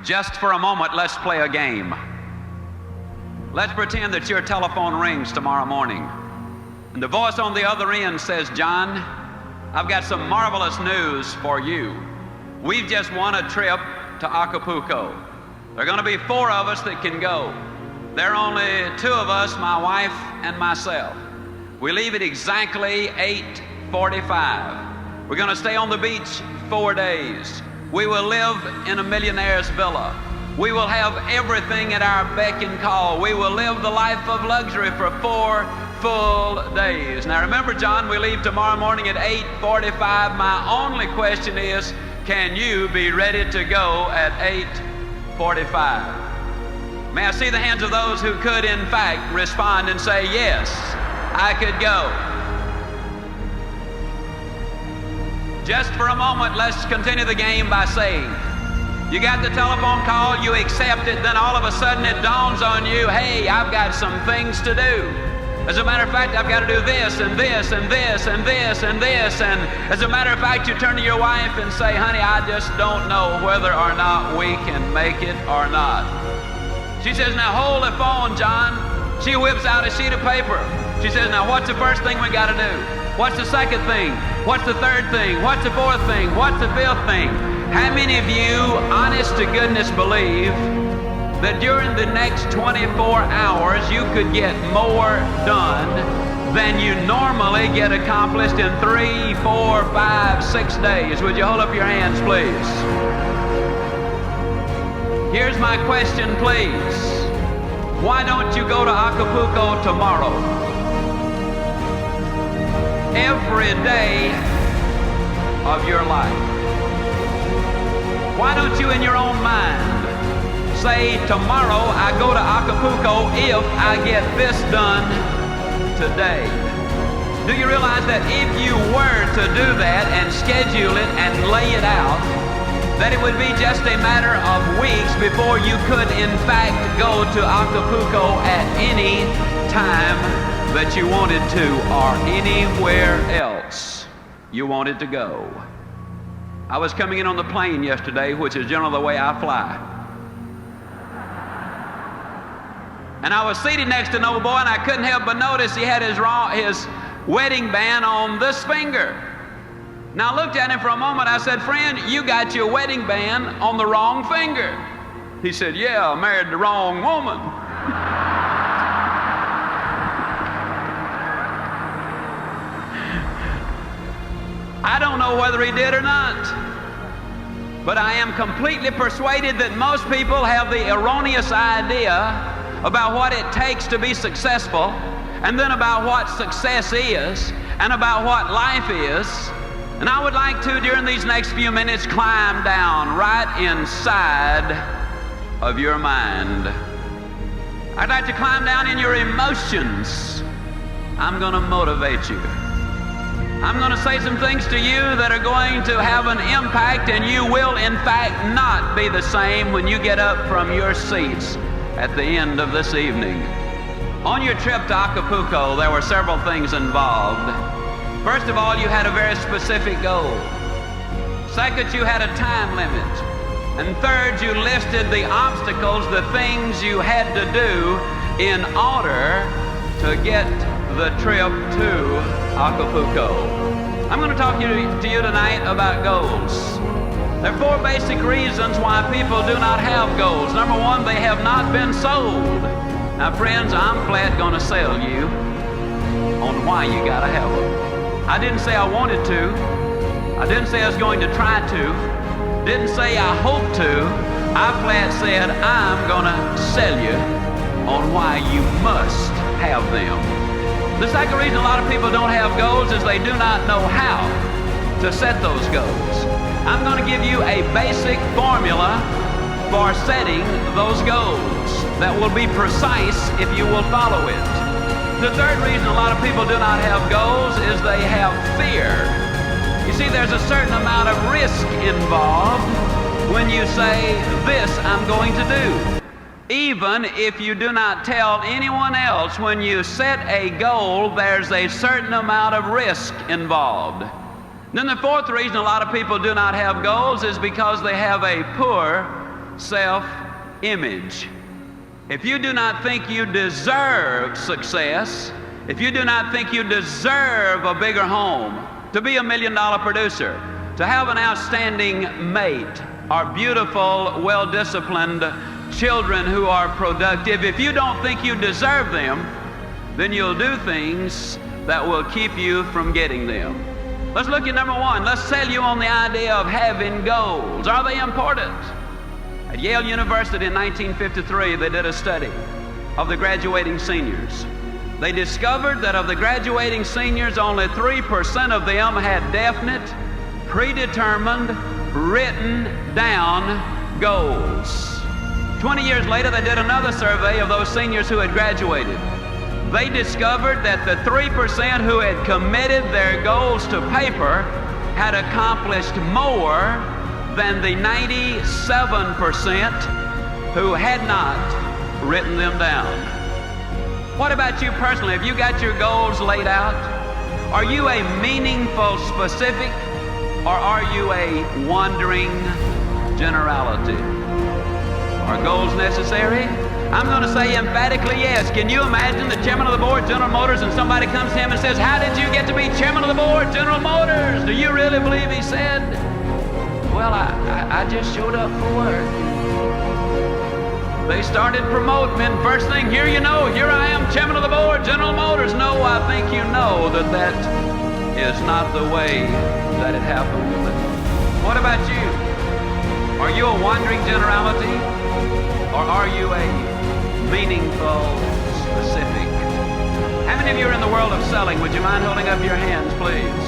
Just for a moment, let's play a game. Let's pretend that your telephone rings tomorrow morning, and the voice on the other end says, "John, I've got some marvelous news for you. We've just won a trip to Acapulco. There are going to be 4 of us that can go. There are only 2 of us, my wife and myself. We leave at exactly 8:45. We're going to stay on the beach 4 days. We will live in a millionaire's villa. We will have everything at our beck and call. We will live the life of luxury for 4 full days." Now remember, John, we leave tomorrow morning at 8:45. My only question is, can you be ready to go at 8:45? May I see the hands of those who could, in fact, respond and say, "Yes, I could go." Just for a moment, let's continue the game by saying, you got the telephone call, you accept it, then all of a sudden it dawns on you, hey, I've got some things to do. As a matter of fact, I've got to do this and this and this and this and this. And as a matter of fact, you turn to your wife and say, "Honey, I just don't know whether or not we can make it or not." She says, "Now hold the phone, John." She whips out a sheet of paper. She says, "Now what's the first thing we got to do? What's the second thing? What's the third thing? What's the fourth thing? What's the fifth thing?" How many of you, honest to goodness, believe that during the next 24 hours you could get more done than you normally get accomplished in 3, 4, 5, 6 days? Would you hold up your hands, please? Here's my question, please. Why don't you go to Acapulco tomorrow? Every day of your life. Why don't you, in your own mind, say, "Tomorrow I go to Acapulco if I get this done today"? Do you realize that if you were to do that and schedule it and lay it out, that it would be just a matter of weeks before you could in fact go to Acapulco at any time that you wanted to, or anywhere else you wanted to go? I was coming in on the plane yesterday, which is generally the way I fly. And I was seated next to an old boy, and I couldn't help but notice he had his wedding band on this finger. Now I looked at him for a moment. I said, "Friend, you got your wedding band on the wrong finger." He said, "Yeah, I married the wrong woman." I don't know whether he did or not, but I am completely persuaded that most people have the erroneous idea about what it takes to be successful, and then about what success is, and about what life is. And I would like to, during these next few minutes, climb down right inside of your mind. I'd like to climb down in your emotions. I'm going to motivate you. I'm going to say some things to you that are going to have an impact, and you will in fact not be the same when you get up from your seats at the end of this evening. On your trip to Acapulco, there were several things involved. First of all, you had a very specific goal. Second, you had a time limit. And third, you listed the obstacles, the things you had to do in order to get the trip to Acapulco. I'm going to talk to you tonight about goals. There are 4 basic reasons why people do not have goals. Number 1, they have not been sold. Now friends, I'm flat going to sell you on why you got to have them. I didn't say I wanted to. I didn't say I was going to try to. Didn't say I hope to. I flat said I'm going to sell you on why you must have them. The second reason a lot of people don't have goals is they do not know how to set those goals. I'm going to give you a basic formula for setting those goals that will be precise if you will follow it. The third reason a lot of people do not have goals is they have fear. You see, there's a certain amount of risk involved when you say, "This I'm going to do." Even if you do not tell anyone else, when you set a goal, there's a certain amount of risk involved. Then the fourth reason a lot of people do not have goals is because they have a poor self-image. If you do not think you deserve success, if you do not think you deserve a bigger home, to be $1 million producer, to have an outstanding mate, or beautiful, well-disciplined children who are productive, if you don't think you deserve them, then you'll do things that will keep you from getting them. Let's look at number one. Let's sell you on the idea of having goals. Are they important? At Yale University in 1953, they did a study of the graduating seniors. They discovered that of the graduating seniors, only 3% of them had definite, predetermined, written down goals. 20 years later, they did another survey of those seniors who had graduated. They discovered that the 3% who had committed their goals to paper had accomplished more than the 97% who had not written them down. What about you personally? Have you got your goals laid out? Are you a meaningful specific, or are you a wandering generality? Are goals necessary? I'm going to say emphatically yes. Can you imagine the chairman of the board, General Motors, and somebody comes to him and says, "How did you get to be chairman of the board, General Motors?" Do you really believe he said, "Well, I just showed up for work"? They started promoting me, and first thing, here I am, chairman of the board, General Motors. No, I think you know that is not the way that it happened. What about you? Are you a wandering generality, or are you a meaningful specific? How many of you are in the world of selling? Would you mind holding up your hands, please?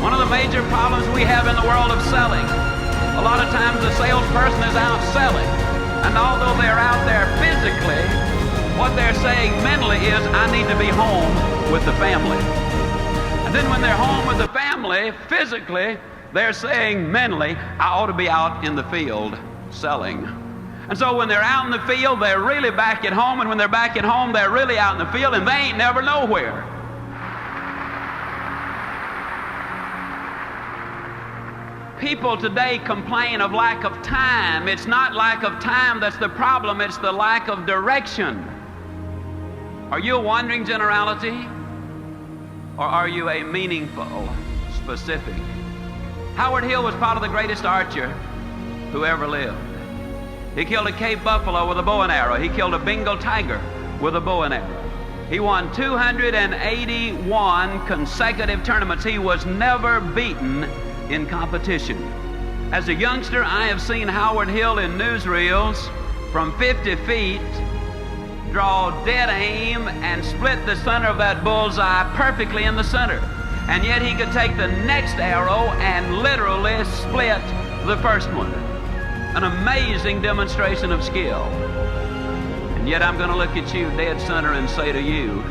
One of the major problems we have in the world of selling, a lot of times the salesperson is out selling, and although they're out there physically, what they're saying mentally is, "I need to be home with the family." And then when they're home with the family, physically, they're saying mentally, "I ought to be out in the field selling." And so when they're out in the field, they're really back at home, and when they're back at home, they're really out in the field, and they ain't never nowhere. People today complain of lack of time. It's not lack of time that's the problem, it's the lack of direction. Are you a wandering generality, or are you a meaningful specific? Howard Hill was probably the greatest archer who ever lived. He killed a Cape buffalo with a bow and arrow. He killed a Bengal tiger with a bow and arrow. He won 281 consecutive tournaments. He was never beaten in competition. As a youngster, I have seen Howard Hill in newsreels from 50 feet draw dead aim and split the center of that bullseye perfectly in the center. And yet he could take the next arrow and literally split the first one. An amazing demonstration of skill. And yet I'm going to look at you dead center and say to you,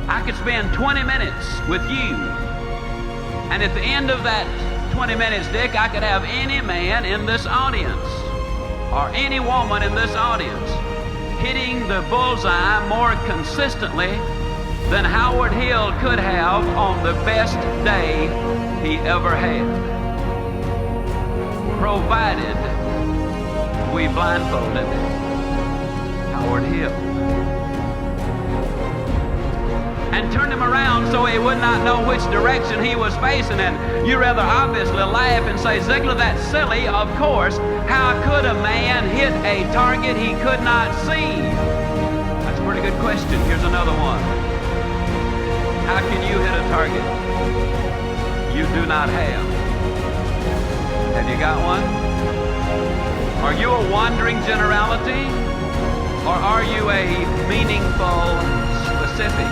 I could spend 20 minutes with you, and at the end of that 20 minutes, Dick, I could have any man in this audience or any woman in this audience hitting the bullseye more consistently than Howard Hill could have on the best day he ever had, provided we blindfolded Howard Hill and turned him around so he would not know which direction he was facing. And you rather obviously laugh and say, "Ziglar, that's silly." Of course. How could a man hit a target he could not see? That's a pretty good question. Here's another one. How can you hit a target you do not have? Have you got one? Are you a wandering generality, or are you a meaningful specific?